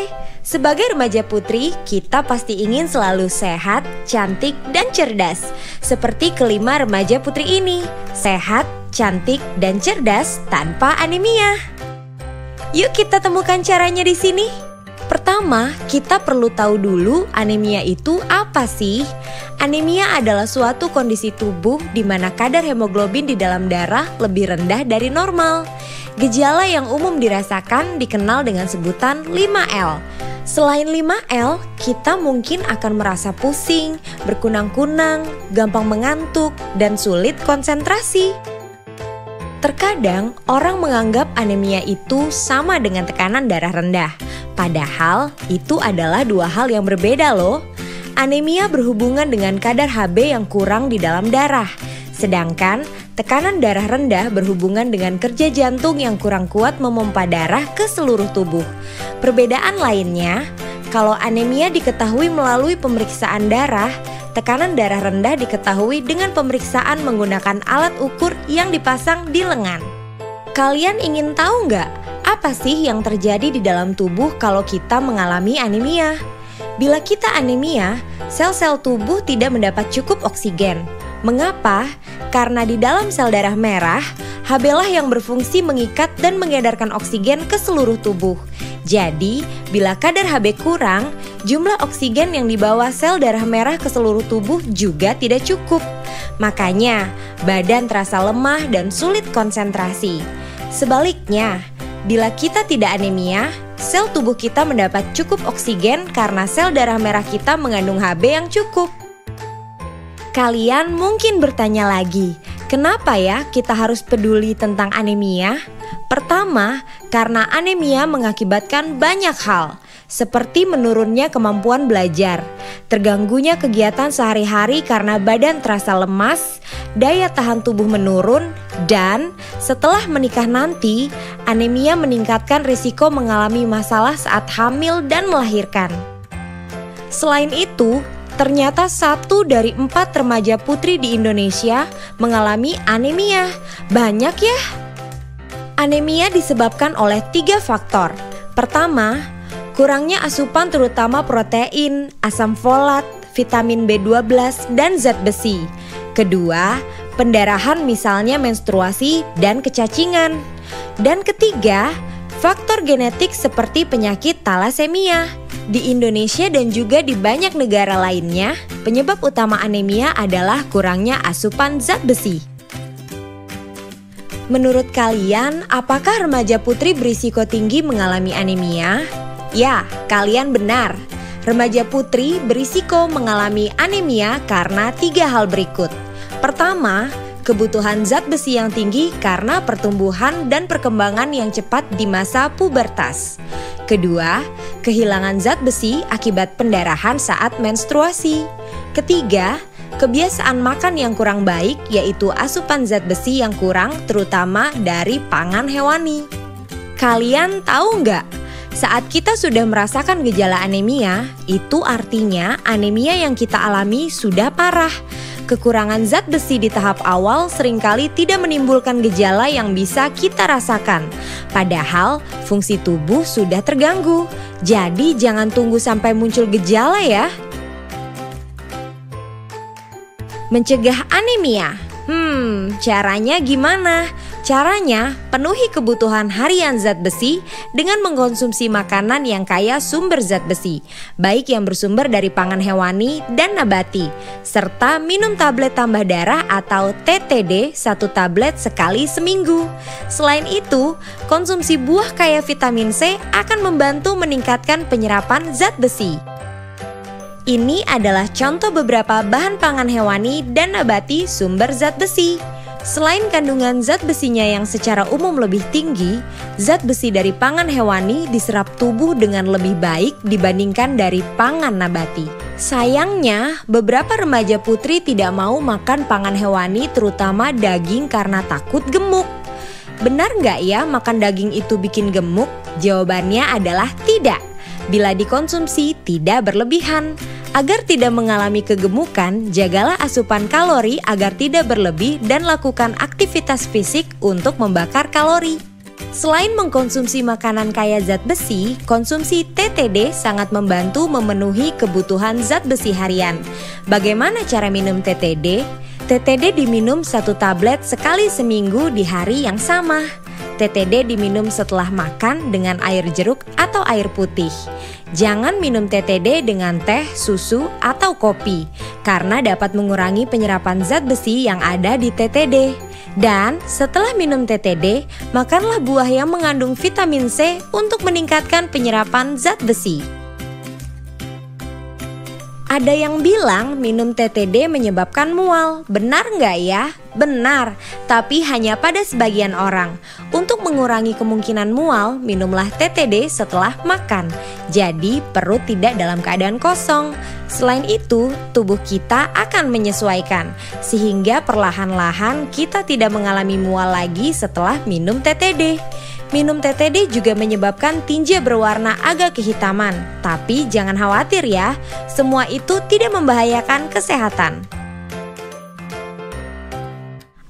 Hai, sebagai remaja putri, kita pasti ingin selalu sehat, cantik, dan cerdas. Seperti kelima remaja putri ini, sehat, cantik, dan cerdas tanpa anemia. Yuk kita temukan caranya di sini. Pertama, kita perlu tahu dulu anemia itu apa sih? Anemia adalah suatu kondisi tubuh di mana kadar hemoglobin di dalam darah lebih rendah dari normal. Gejala yang umum dirasakan dikenal dengan sebutan 5L. Selain 5L, kita mungkin akan merasa pusing, berkunang-kunang, gampang mengantuk, dan sulit konsentrasi. Terkadang orang menganggap anemia itu sama dengan tekanan darah rendah. Padahal itu adalah dua hal yang berbeda loh. Anemia berhubungan dengan kadar Hb yang kurang di dalam darah. Sedangkan tekanan darah rendah berhubungan dengan kerja jantung yang kurang kuat memompa darah ke seluruh tubuh. Perbedaan lainnya, kalau anemia diketahui melalui pemeriksaan darah, tekanan darah rendah diketahui dengan pemeriksaan menggunakan alat ukur yang dipasang di lengan. Kalian ingin tahu nggak apa sih yang terjadi di dalam tubuh kalau kita mengalami anemia? Bila kita anemia, sel-sel tubuh tidak mendapat cukup oksigen. Mengapa? Karena di dalam sel darah merah, Hb lah yang berfungsi mengikat dan mengedarkan oksigen ke seluruh tubuh. Jadi, bila kadar Hb kurang, jumlah oksigen yang dibawa sel darah merah ke seluruh tubuh juga tidak cukup. Makanya, badan terasa lemah dan sulit konsentrasi. Sebaliknya, bila kita tidak anemia, sel tubuh kita mendapat cukup oksigen karena sel darah merah kita mengandung Hb yang cukup. Kalian mungkin bertanya lagi, kenapa ya kita harus peduli tentang anemia? Pertama, karena anemia mengakibatkan banyak hal, seperti menurunnya kemampuan belajar, terganggunya kegiatan sehari-hari karena badan terasa lemas, daya tahan tubuh menurun, dan setelah menikah nanti, anemia meningkatkan risiko mengalami masalah saat hamil dan melahirkan. Selain itu, ternyata 1 dari 4 remaja putri di Indonesia mengalami anemia. Banyak ya? Anemia disebabkan oleh 3 faktor. Pertama, kurangnya asupan terutama protein, asam folat, vitamin B12, dan zat besi. Kedua, pendarahan misalnya menstruasi dan kecacingan. Dan ketiga, faktor genetik seperti penyakit talasemia. Di Indonesia dan juga di banyak negara lainnya, penyebab utama anemia adalah kurangnya asupan zat besi. Menurut kalian, apakah remaja putri berisiko tinggi mengalami anemia? Ya, kalian benar. Remaja putri berisiko mengalami anemia karena 3 hal berikut. Pertama, kebutuhan zat besi yang tinggi karena pertumbuhan dan perkembangan yang cepat di masa pubertas. Kedua, kehilangan zat besi akibat pendarahan saat menstruasi. Ketiga, kebiasaan makan yang kurang baik, yaitu asupan zat besi yang kurang terutama dari pangan hewani. Kalian tahu nggak? Saat kita sudah merasakan gejala anemia, itu artinya anemia yang kita alami sudah parah. Kekurangan zat besi di tahap awal seringkali tidak menimbulkan gejala yang bisa kita rasakan. Padahal fungsi tubuh sudah terganggu. Jadi jangan tunggu sampai muncul gejala ya. Mencegah anemia. Caranya gimana? Caranya, penuhi kebutuhan harian zat besi dengan mengkonsumsi makanan yang kaya sumber zat besi, baik yang bersumber dari pangan hewani dan nabati, serta minum tablet tambah darah atau TTD 1 tablet sekali seminggu. Selain itu, konsumsi buah kaya vitamin C akan membantu meningkatkan penyerapan zat besi. Ini adalah contoh beberapa bahan pangan hewani dan nabati sumber zat besi. Selain kandungan zat besinya yang secara umum lebih tinggi, zat besi dari pangan hewani diserap tubuh dengan lebih baik dibandingkan dari pangan nabati. Sayangnya, beberapa remaja putri tidak mau makan pangan hewani terutama daging karena takut gemuk. Benar nggak ya makan daging itu bikin gemuk? Jawabannya adalah tidak. Bila dikonsumsi tidak berlebihan. Agar tidak mengalami kegemukan, jagalah asupan kalori agar tidak berlebih dan lakukan aktivitas fisik untuk membakar kalori. Selain mengkonsumsi makanan kaya zat besi, konsumsi TTD sangat membantu memenuhi kebutuhan zat besi harian. Bagaimana cara minum TTD? TTD diminum 1 tablet sekali seminggu di hari yang sama. TTD diminum setelah makan dengan air jeruk atau air putih. Jangan minum TTD dengan teh, susu, atau kopi, karena dapat mengurangi penyerapan zat besi yang ada di TTD. Dan setelah minum TTD, makanlah buah yang mengandung vitamin C untuk meningkatkan penyerapan zat besi. Ada yang bilang minum TTD menyebabkan mual. Benar nggak ya? Benar, tapi hanya pada sebagian orang. Untuk mengurangi kemungkinan mual, minumlah TTD setelah makan. Jadi perut tidak dalam keadaan kosong. Selain itu, tubuh kita akan menyesuaikan, sehingga perlahan-lahan kita tidak mengalami mual lagi setelah minum TTD. Minum TTD juga menyebabkan tinja berwarna agak kehitaman, tapi jangan khawatir ya, semua itu tidak membahayakan kesehatan.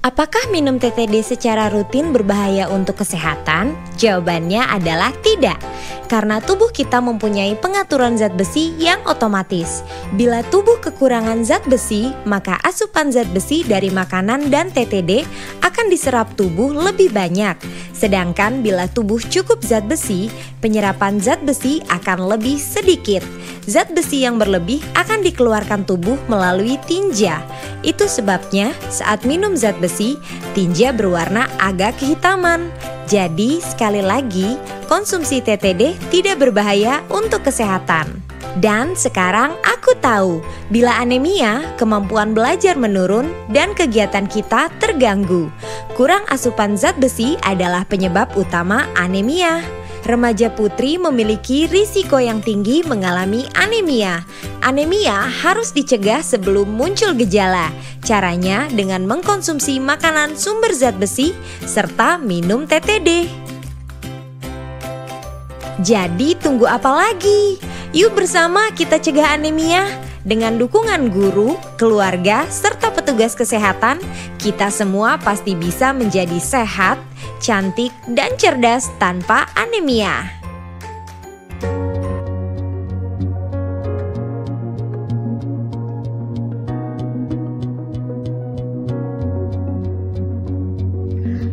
Apakah minum TTD secara rutin berbahaya untuk kesehatan? Jawabannya adalah tidak, karena tubuh kita mempunyai pengaturan zat besi yang otomatis. Bila tubuh kekurangan zat besi, maka asupan zat besi dari makanan dan TTD akan diserap tubuh lebih banyak. Sedangkan bila tubuh cukup zat besi, penyerapan zat besi akan lebih sedikit. Zat besi yang berlebih akan dikeluarkan tubuh melalui tinja. Itu sebabnya saat minum zat besi, tinja berwarna agak kehitaman. Jadi sekali lagi, konsumsi TTD tidak berbahaya untuk kesehatan. Dan sekarang aku tahu, bila anemia, kemampuan belajar menurun dan kegiatan kita terganggu. Kurang asupan zat besi adalah penyebab utama anemia. Remaja putri memiliki risiko yang tinggi mengalami anemia. Anemia harus dicegah sebelum muncul gejala. Caranya dengan mengkonsumsi makanan sumber zat besi serta minum TTD. Jadi tunggu apa lagi? Yuk bersama kita cegah anemia. Dengan dukungan guru, keluarga, serta petugas kesehatan, kita semua pasti bisa menjadi sehat, cantik, dan cerdas tanpa anemia.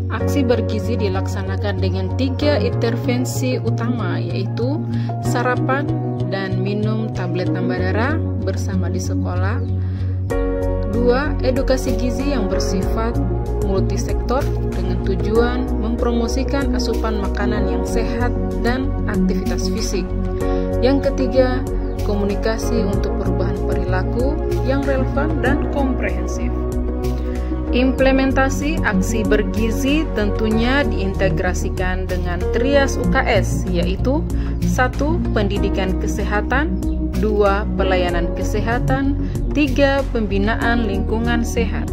Aksi bergizi dilaksanakan dengan 3 intervensi utama, yaitu sarapan dan minum tablet tambah darah bersama di sekolah. 2. Edukasi gizi yang bersifat multisektor dengan tujuan mempromosikan asupan makanan yang sehat dan aktivitas fisik. Yang ketiga, komunikasi untuk perubahan perilaku yang relevan dan komprehensif. Implementasi aksi bergizi tentunya diintegrasikan dengan trias UKS, yaitu 1. Pendidikan kesehatan, 2. Pelayanan kesehatan, 3. Pembinaan lingkungan sehat.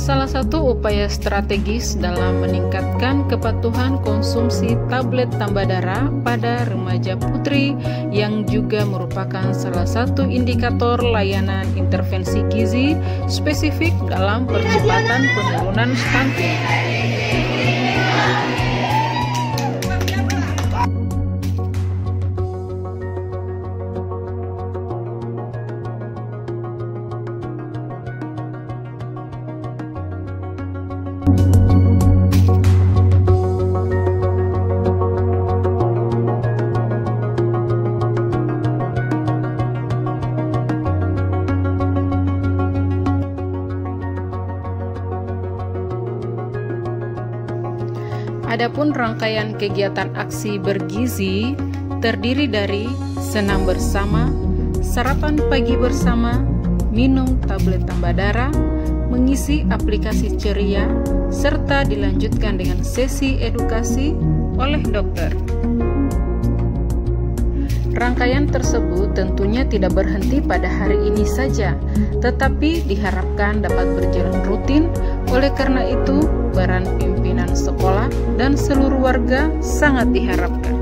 Salah satu upaya strategis dalam meningkatkan kepatuhan konsumsi tablet tambah darah pada remaja putri yang juga merupakan salah satu indikator layanan intervensi gizi spesifik dalam percepatan penurunan stunting. Adapun rangkaian kegiatan aksi bergizi terdiri dari senam bersama, sarapan pagi bersama, minum tablet tambah darah, mengisi aplikasi ceria, serta dilanjutkan dengan sesi edukasi oleh dokter. Rangkaian tersebut tentunya tidak berhenti pada hari ini saja, tetapi diharapkan dapat berjalan rutin. Oleh karena itu, peran pimpinan sekolah dan seluruh warga sangat diharapkan.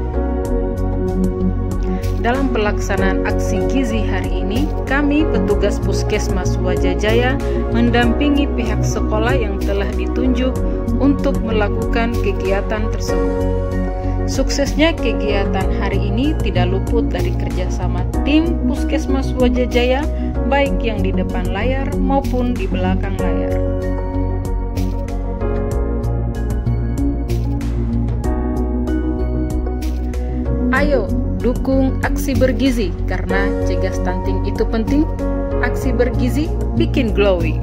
Dalam pelaksanaan aksi gizi hari ini, kami petugas Puskesmas Wajajaya mendampingi pihak sekolah yang telah ditunjuk untuk melakukan kegiatan tersebut. Suksesnya kegiatan hari ini tidak luput dari kerjasama tim Puskesmas Wajajaya, baik yang di depan layar maupun di belakang layar. Ayo, dukung aksi bergizi karena cegah stunting itu penting. Aksi bergizi bikin glowing.